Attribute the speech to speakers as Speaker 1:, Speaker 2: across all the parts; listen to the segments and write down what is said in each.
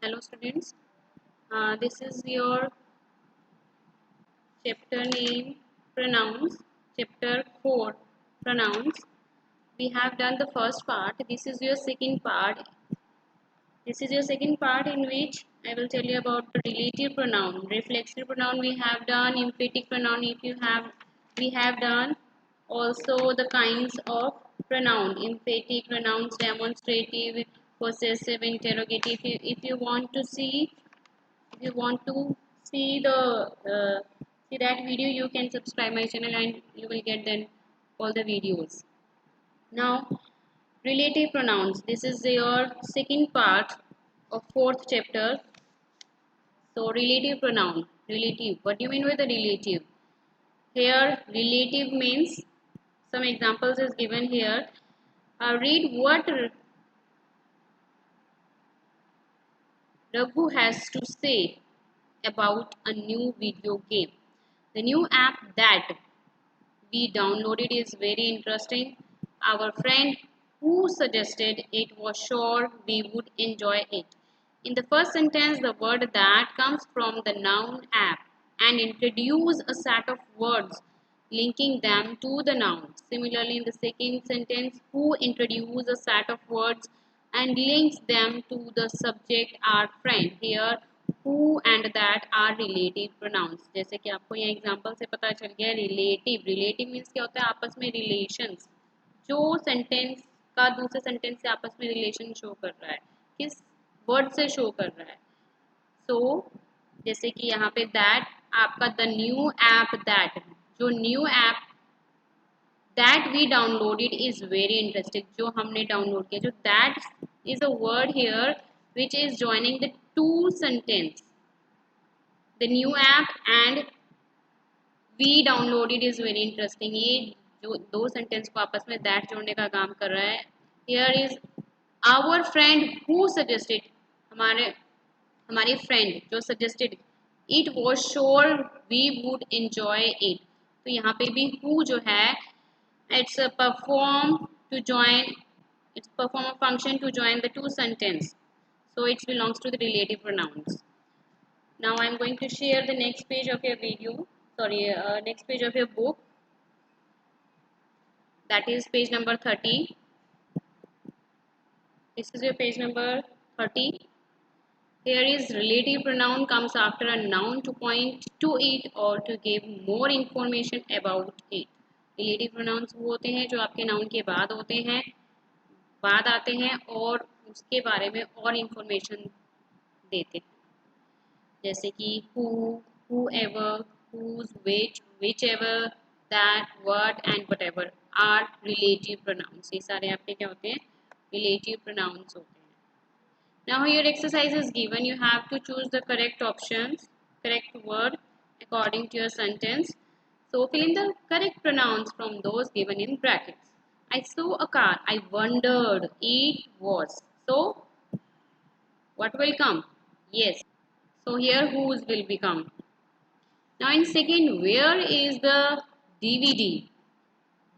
Speaker 1: Hello students, this is your chapter name pronouns, chapter 4 pronouns. We have done the first part. This is your second part. This is your second part in which I will tell you about the relative pronoun. Reflexive pronoun we have done, emphatic pronoun we have done. Also the kinds of pronoun, emphatic pronouns, demonstrative, possessive, interrogative. If you want to see if you want to see the see that video, you can subscribe my channel and you will get then all the videos. Now relative pronouns, this is your second part of fourth chapter. So relative pronoun, relative, what do you mean by the relative? Here relative means, some examples is given here. Read what Raghu has to say about a new video game. The new app that we downloaded is very interesting. Our friend who suggested it was sure we would enjoy it. In the first sentence, the word that comes from the noun app and introduce a set of words linking them to the noun. Similarly, in the second sentence, who introduce a set of words and links them to the subject our friend. Here who and that are relative pronouns. जैसे कि आपको यहाँ example से पता चल गया relative. Relative means क्या होता है? आपस में रिलेशंस, जो सेंटेंस का दूसरे सेंटेंस से आपस में रिलेशन शो कर रहा है, किस वर्ड से शो कर रहा है. सो जैसे कि यहाँ पे दैट आपका द न्यू ऐप, दैट जो new app that we downloaded is very interesting, जो हमने डाउनलोड किया. जो that is a word here which is joining the two sentence, the new app and we downloaded is very interesting. ये जो दो sentence को आपस में दैट जोड़ने का काम कर रहा है. Here is our friend who suggested, हमारे हमारी फ्रेंड जो suggested, it was sure we would enjoy it. तो यहाँ पे भी हु जो है, it's a perform to join, it's perform a function to join the two sentence, so it belongs to the relative pronouns. Now I am going to share the next page of your video, sorry, next page of your book, that is page number 30. This is your page number 30. Here is relative pronoun comes after a noun to point to it or to give more information about it. Relative pronouns वो होते हैं जो आपके noun के बाद होते हैं, बाद आते हैं और उसके बारे में और इंफॉर्मेशन देते हैं. जैसे कि who, whoever, whose, which ever, that, what and whatever are relative pronouns. ये सारे आपके क्या होते हैं? Relative pronouns होते हैं. Now here exercise is given. You have to choose the correct options, correct word according to your sentence. So fill in the correct pronouns from those given in brackets. I saw a car. I wondered. It was. So what will come? Yes. So here whose will become. Now in second, where is the DVD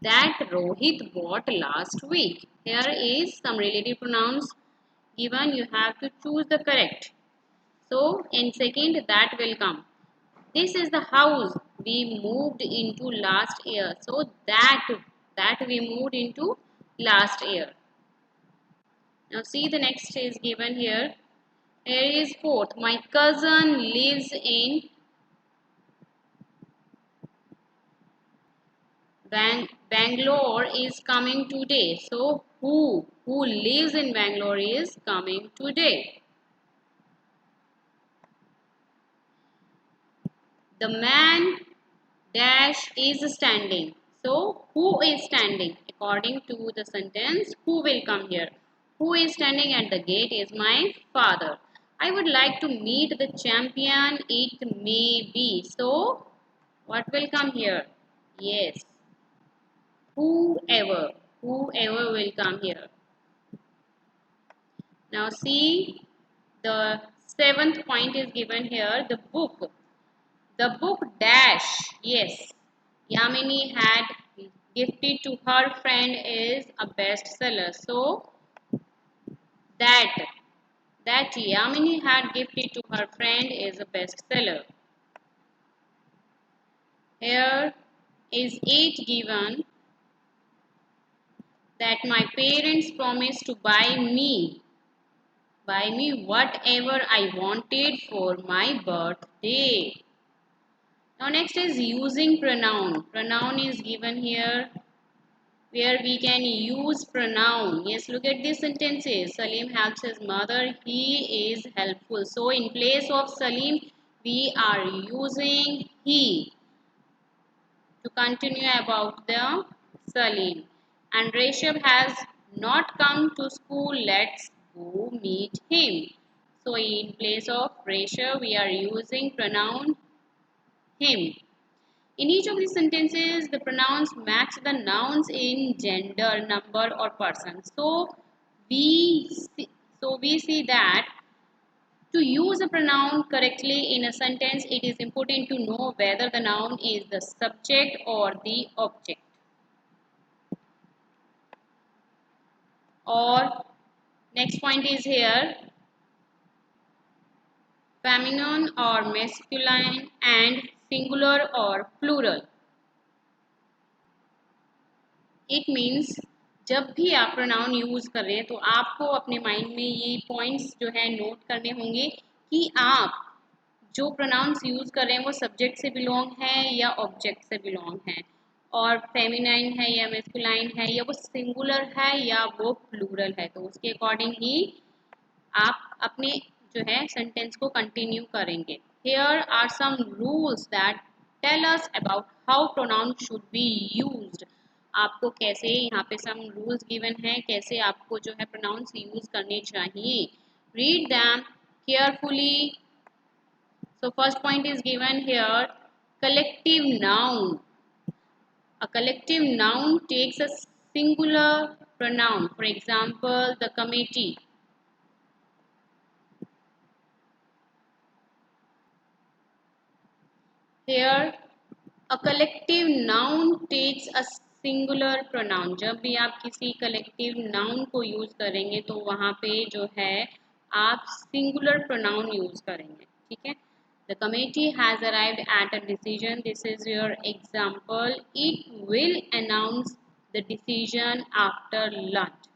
Speaker 1: that Rohit bought last week? Here is some relative pronouns given. You have to choose the correct. So in second, that will come. This is the house we moved into last year. So that we moved into last year. Now see the next is given here. Here is fourth. My cousin lives in Bangalore is coming today. So who lives in Bangalore is coming today. The man dash is standing. So who is standing? According to the sentence, who will come here? Who is standing at the gate is my father. I would like to meet the champion. It may be. So what will come here? Yes. Whoever will come here. Now see, the seventh point is given here. The book dash, yes, Yamini had gifted to her friend is a bestseller. So that that Yamini had gifted to her friend is a bestseller. Here is it given that my parents promised to buy me whatever I wanted for my birthday. Now next is using pronoun. Pronoun is given here where we can use pronoun. Yes, look at these sentences. Salim helps his mother. He is helpful. So in place of Salim, we are using he to continue about the Salim. And Reshab has not come to school. Let's go meet him. So in place of Reshab, we are using pronoun him. In each of these sentences, the pronouns match the nouns in gender, number, or person. We see, we see that to use a pronoun correctly in a sentence, it is important to know whether the noun is the subject or the object. Or next point is here, feminine or masculine and singular or plural. It means जब भी आप pronoun use कर रहे हैं तो आपको अपने mind में ये पॉइंट्स जो है नोट करने होंगे कि आप जो प्रोनाउंस यूज कर रहे हैं वो सब्जेक्ट से बिलोंग है या ऑब्जेक्ट से बिलोंग है, और फेमिनाइन है या मेस्कुलाइन है या वो सिंगुलर है या वो प्लूरल है, तो उसके अकॉर्डिंग ही आप अपने जो है सेंटेंस को कंटिन्यू करेंगे. Here are some rules that tell us about how pronoun should be used. आपको कैसे यहाँ पे सम रूल्स गिवन हैं कैसे आपको जो है प्रोनाउंस यूज करने चाहिए. Read them carefully. So first point is given here, collective noun. A collective noun takes a singular pronoun. For example, the committee. Here, a collective noun takes a singular pronoun. जब भी आप किसी collective noun को use करेंगे तो वहाँ पे जो है आप singular pronoun use करेंगे. ठीक है. The committee has arrived at a decision. This is your example. It will announce the decision after lunch.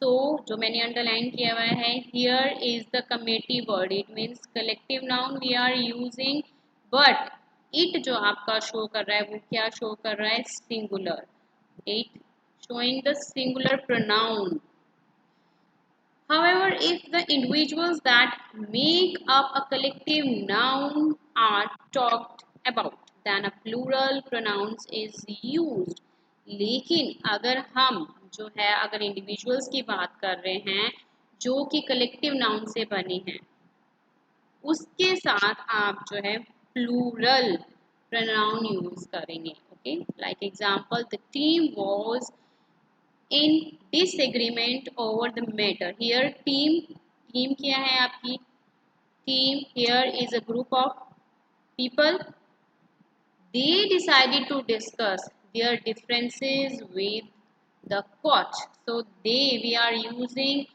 Speaker 1: So जो मैंने underline किया हुआ है, here is the committee word. It means collective noun we are using, but it जो आपका show कर रहा है वो क्या शो कर रहा है, singular. It showing the singular pronoun. However, if the individuals that make up a collective noun are talked about, then a plural pronouns is used. लेकिन अगर हम जो है अगर इंडिविजुअल्स की बात कर रहे हैं जो कि कलेक्टिव नाउन से बने हैं, उसके साथ आप जो है प्लूरल pronoun यूज करेंगे. Okay, like example, the team was in disagreement over the matter. Here team क्या है आपकी, team here is a group of people. They decided to discuss their differences with the coach. So they we are using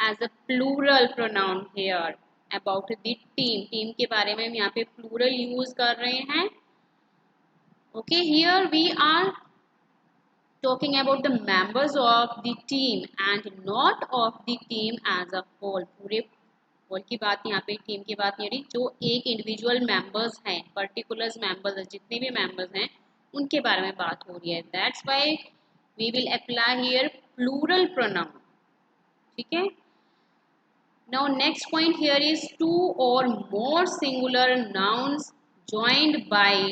Speaker 1: as a plural pronoun here about the team के बारे में हम यहाँ पे plural use कर रहे हैं. Okay, here we are talking about the members of the team and not of the team as a whole. पूरे होल की बात यहाँ पे टीम की बात नहीं हो रही, जो एक इंडिविजुअल मेंबर्स हैं, पर्टिकुलर मेंबर्स जितने भी मेंबर्स हैं उनके बारे में बात हो रही है. That's why we will apply here plural pronoun. ठीक है. Now next point here is two और more singular nouns joined by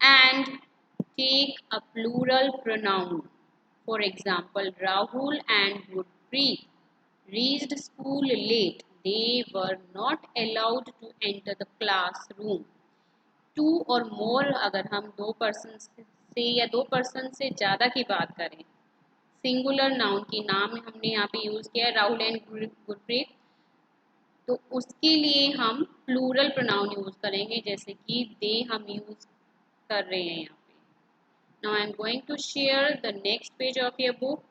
Speaker 1: and take a plural pronoun. For example, Rahul and Gurpreet reached school late. They were not allowed to enter the classroom. Two और more अगर हम दो person से या दो person से ज़्यादा की बात करें, सिंगुलर नाउन की नाम हमने यहाँ पे यूज़ किया है राहुल एंड गुरप्रीत, तो उसके लिए हम प्लूरल प्रोनाउन यूज़ करेंगे जैसे कि दे हम यूज़ कर रहे हैं यहाँ पे. Now I am going to share the next page of your book.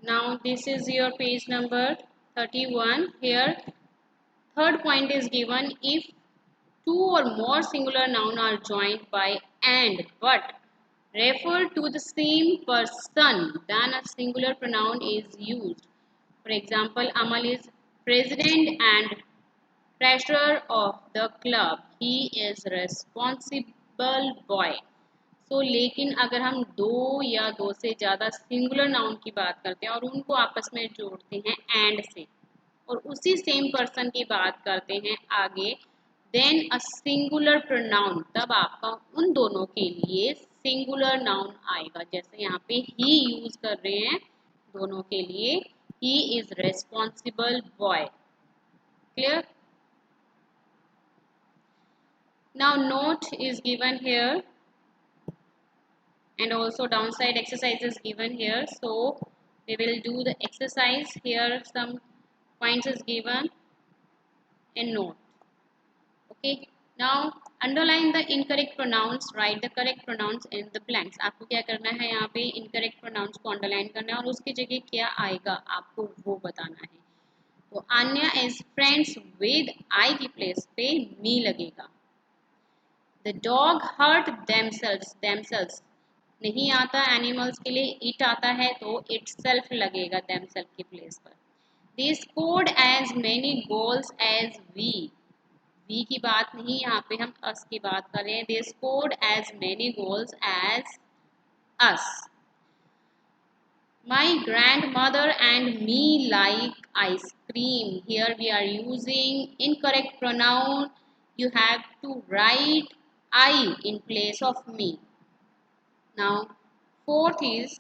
Speaker 1: Now this is your page number 31. Here third point is given: if two or more singular nouns are joined by and but refer to the same person, then a singular pronoun is used. For example, Amal is president and treasurer of the club. He is responsible boy. लेकिन अगर हम दो या दो से ज़्यादा singular noun की बात करते हैं और उनको आपस में जोड़ते हैं एंड से और उसी सेम पर्सन की बात करते हैं आगे, देन अ सिंगुलर प्रोनाउन, तब आपका उन दोनों के लिए सिंगुलर नाउन आएगा। जैसे यहाँ पे ही यूज कर रहे हैं दोनों के लिए, he is responsible boy. Clear? Now note is given here and also downside exercise is given here, so we will do the exercise. Here some points is given in note. Okay, now underline the incorrect pronouns, write the correct pronouns in the blanks. आपको क्या करना है, यहाँ पे incorrect pronouns को underline करना है और उसकी जगह क्या आएगा आपको वो बताना है। तो अन्य is friends with I की place पे me लगेगा। The dog hurt themselves नहीं आता एनिमल्स के लिए, इट आता है तो इट सेल्फ लगेगा देमसेल्फ की प्लेस पर। They scored as many goals as we की बात नहीं, यहाँ पे हम अस की बात कर रहे हैं। They scored as many goals as us. My grandmother and me like ice cream. Here we are using incorrect pronoun, you have to write I in place of me. Now fourth is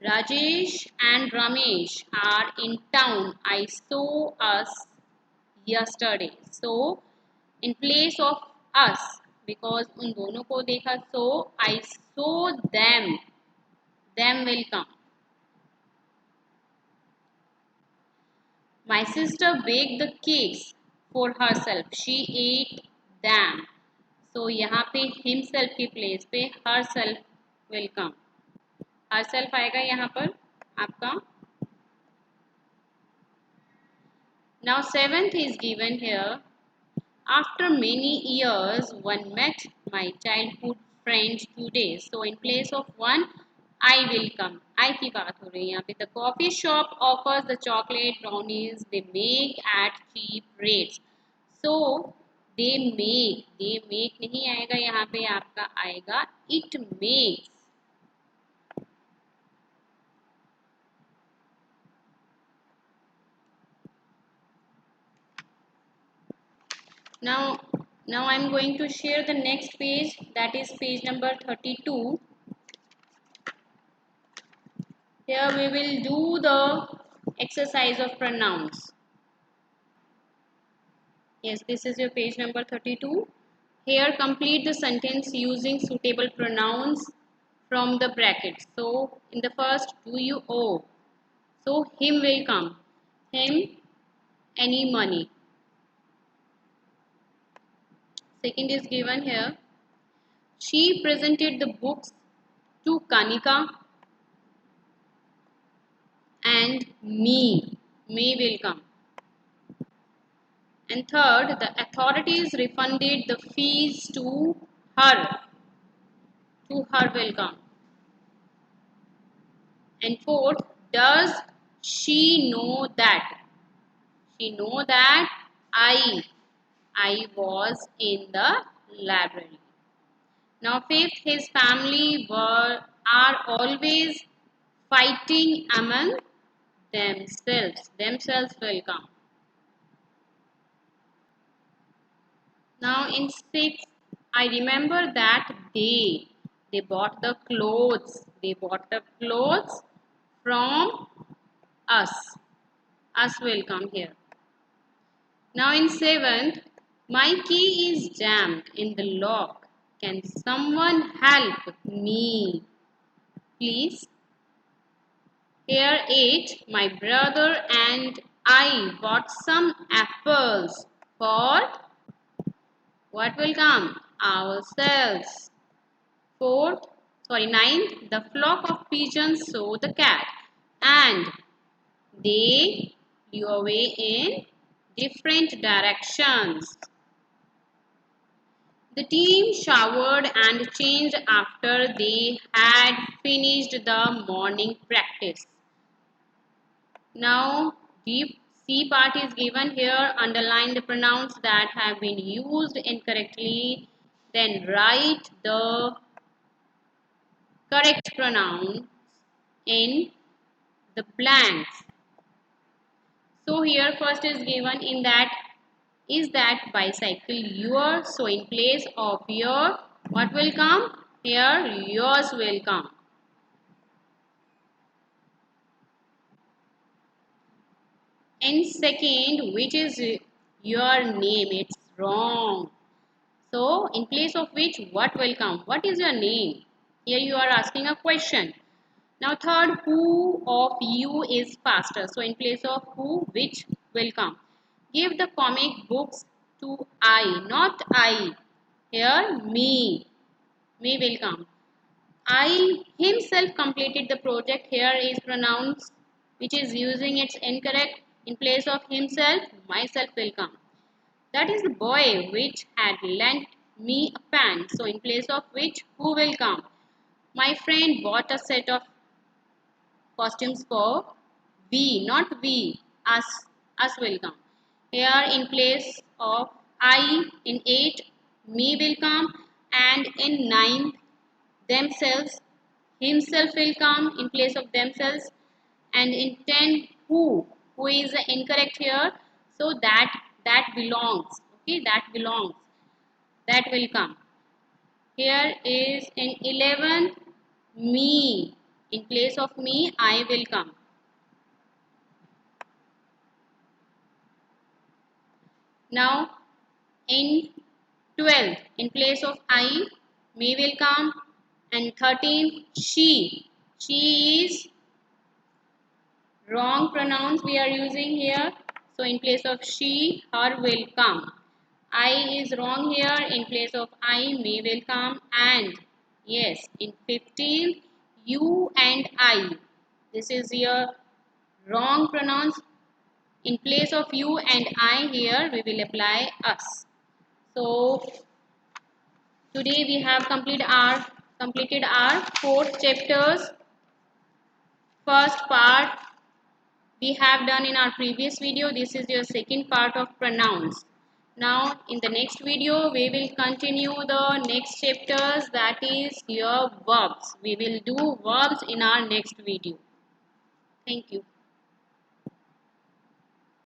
Speaker 1: Rajesh and Ramesh are in town. I saw us yesterday. So in place of us, because उन दोनों को देखा, so I saw them. Them will come. My sister baked the cakes for herself. She ate them. So यहाँ पे himself की place पे herself will come. herself आएगा यहाँ पर आपका। Now seventh is given here. After many years, one met my childhood friend today. So in place of one, I will come. I की बात हो रही है यहाँ पे। The coffee shop offers the chocolate brownies they make at cheap rates. So they make नहीं आएगा यहाँ पे, आपका आएगा it makes. Now I'm going to share the next page, that is page number 32. Here we will do the exercise of pronouns. Yes, this is your page number 32. Here complete the sentence using suitable pronouns from the brackets. So in the first, do you owe? So him will come. Him, any money. Second is given here. She presented the books to Kanika and me will come. And third, the authorities refunded the fees to her will come. And fourth, does she know that I was in the library. Now fifth, his family are always fighting among themselves will come. Now in sixth, I remember that they bought the clothes. They bought the clothes from us. Us will come here. Now in seventh, my key is jammed in the lock. Can someone help me, please? Here eight, my brother and I bought some apples for what will come? Ourselves. Fourth, sorry, ninth, the flock of pigeons saw the cat and they flew away in different directions. The team showered and changed after they had finished the morning practice. Now, deep C part is given here. Underline the pronouns that have been used incorrectly. Then write the correct pronouns in the blanks. So here first is given in that, is that bicycle yours? So in place of your, what will come? Here yours will come. And second, which is your name? It's wrong. So in place of which, what will come? What is your name? Here you are asking a question. Now third, who of you is faster? So in place of who, which will come? Give the comic books to I, not I. Here me. Me will come. I himself completed the project. Here is pronouns which is using its incorrect. In place of himself, myself will come. That is the boy which had lent me a pen. So in place of which, who will come? My friend bought a set of costumes for we, not we, us will come. Here in place of I, in 8, me will come, and in 9, themselves, himself will come in place of themselves, and in 10, who is incorrect here, so that belongs, okay, that belongs, that will come. Here is in 11, me, in place of me, I will come. Now in 12, in place of I, me will come, and 13, she is wrong pronouns we are using here. So in place of she, her will come. I is wrong here. In place of I, me will come. And yes, in 15, you and I. This is your wrong pronouns. In place of you and I, here we will apply us. So today we have completed our 4 chapters. First part we have done in our previous video. This is your second part of pronouns. Now in the next video we will continue the next chapters, that is your verbs. We will do verbs in our next video. Thank you.